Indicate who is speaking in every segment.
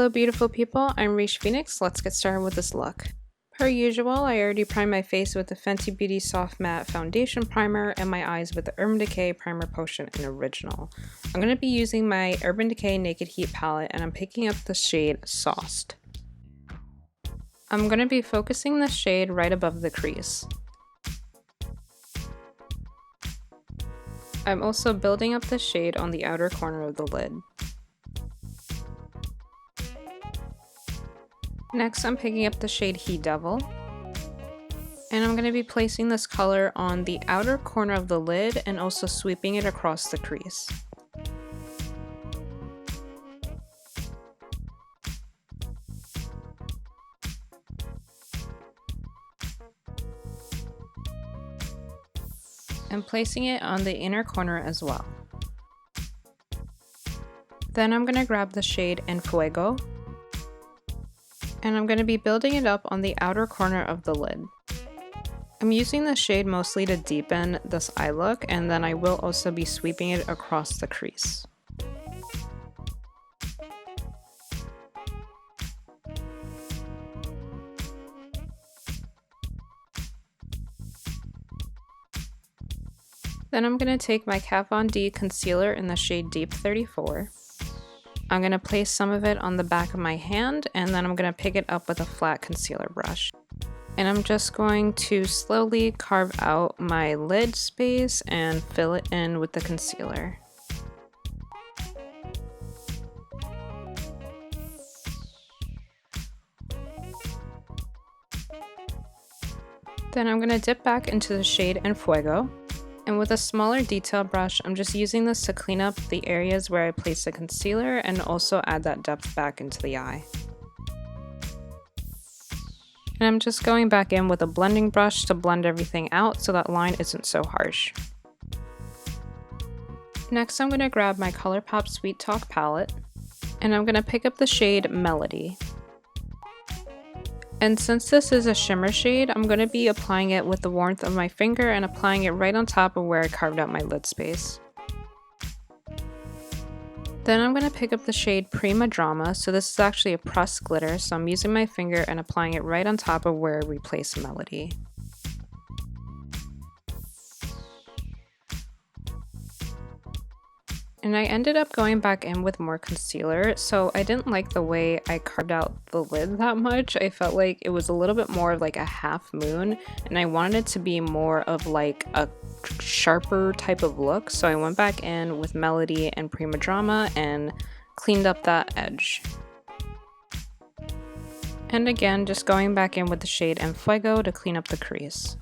Speaker 1: Hello beautiful people, I'm Raish Phoenix. Let's get started with this look. Per usual, I already primed my face with the Fenty Beauty Soft Matte Foundation Primer and my eyes with the Urban Decay Primer Potion in Original. I'm going to be using my Urban Decay Naked Heat palette and I'm picking up the shade Sauced. I'm going to be focusing the shade right above the crease. I'm also building up the shade on the outer corner of the lid. Next, I'm picking up the shade He Devil, and I'm going to be placing this color on the outer corner of the lid and also sweeping it across the crease. And placing it on the inner corner as well. Then I'm going to grab the shade En Fuego, and I'm going to be building it up on the outer corner of the lid. I'm using the shade mostly to deepen this eye look, and then I will also be sweeping it across the crease. Then I'm going to take my Kat Von D concealer in the shade Deep 34. I'm going to place some of it on the back of my hand, and then I'm going to pick it up with a flat concealer brush. And I'm just going to slowly carve out my lid space and fill it in with the concealer. Then I'm going to dip back into the shade En Fuego. And with a smaller detail brush, I'm just using this to clean up the areas where I placed the concealer and also add that depth back into the eye. And I'm just going back in with a blending brush to blend everything out so that line isn't so harsh. Next, I'm going to grab my ColourPop Sweet Talk palette, and I'm going to pick up the shade Melody. And since this is a shimmer shade, I'm going to be applying it with the warmth of my finger and applying it right on top of where I carved out my lid space. Then I'm going to pick up the shade Prima Drama. So this is actually a pressed glitter, so I'm using my finger and applying it right on top of where we place Melody. And I ended up going back in with more concealer, so I didn't like the way I carved out the lid that much. I felt like it was a little bit more of like a half moon, and I wanted it to be more of like a sharper type of look, so I went back in with Melody and Prima Drama and cleaned up that edge. And again, just going back in with the shade En Fuego to clean up the crease.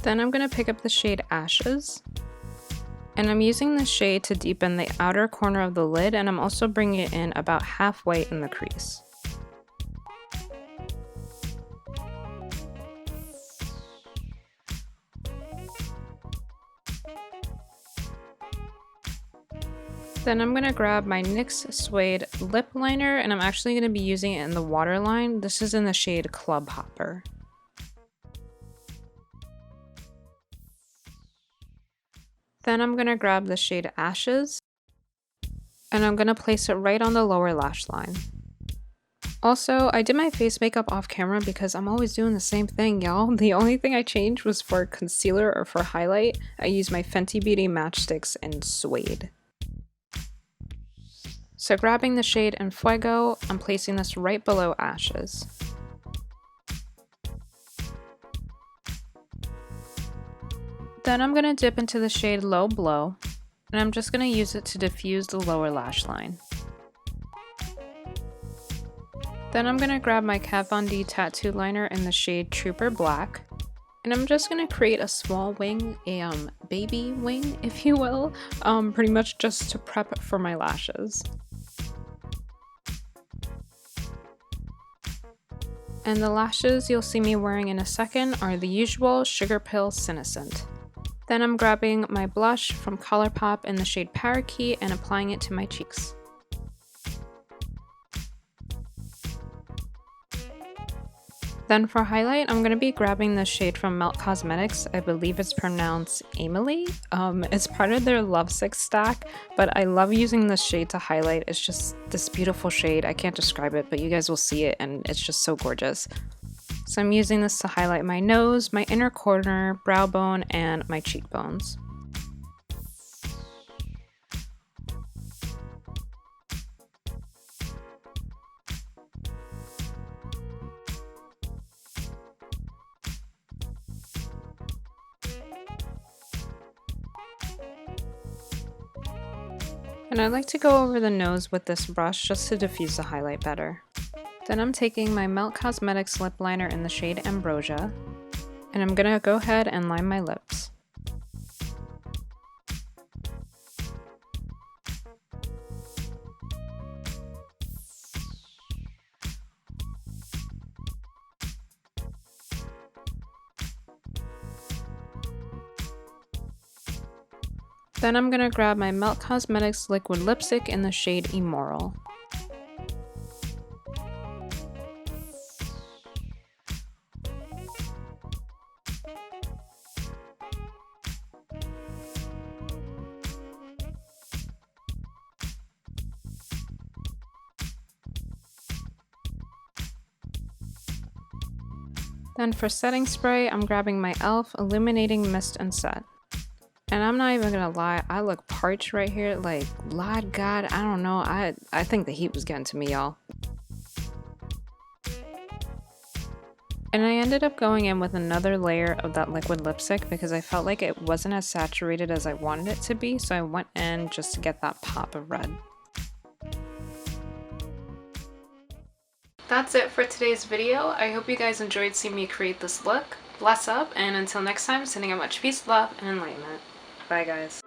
Speaker 1: Then I'm going to pick up the shade Ashes, and I'm using this shade to deepen the outer corner of the lid, and I'm also bringing it in about halfway in the crease. Then I'm going to grab my NYX Suede lip liner, and I'm actually going to be using it in the waterline. This is in the shade Club Hopper. Then I'm going to grab the shade Ashes, and I'm going to place it right on the lower lash line. Also, I did my face makeup off camera because I'm always doing the same thing, y'all. The only thing I changed was for concealer or for highlight, I used my Fenty Beauty Matchsticks in Suede. So grabbing the shade En Fuego, I'm placing this right below Ashes. Then I'm going to dip into the shade Low Blow, and I'm just going to use it to diffuse the lower lash line. Then I'm going to grab my Kat Von D tattoo liner in the shade Trooper Black, and I'm just going to create a small wing, a baby wing, if you will, pretty much just to prep for my lashes. And the lashes you'll see me wearing in a second are the usual Sugar Pill Senescent. Then I'm grabbing my blush from ColourPop in the shade Parakeet and applying it to my cheeks. Then for highlight, I'm going to be grabbing this shade from Melt Cosmetics. I believe it's pronounced Emily. It's part of their Lovesick stack, but I love using this shade to highlight. It's just this beautiful shade. I can't describe it, but you guys will see it and it's just so gorgeous. So I'm using this to highlight my nose, my inner corner, brow bone, and my cheekbones. And I like to go over the nose with this brush just to diffuse the highlight better. Then I'm taking my Melt Cosmetics lip liner in the shade Ambrosia, and I'm gonna go ahead and line my lips. Then I'm gonna grab my Melt Cosmetics liquid lipstick in the shade Immoral. Then for setting spray, I'm grabbing my e.l.f. Illuminating Mist and Set. And I'm not even gonna lie, I look parched right here. Like, Lord God, I don't know. I think the heat was getting to me, y'all. And I ended up going in with another layer of that liquid lipstick because I felt like it wasn't as saturated as I wanted it to be, so I went in just to get that pop of red. That's it for today's video. I hope you guys enjoyed seeing me create this look. Bless up, and until next time, sending out much peace, love, and enlightenment. Bye guys.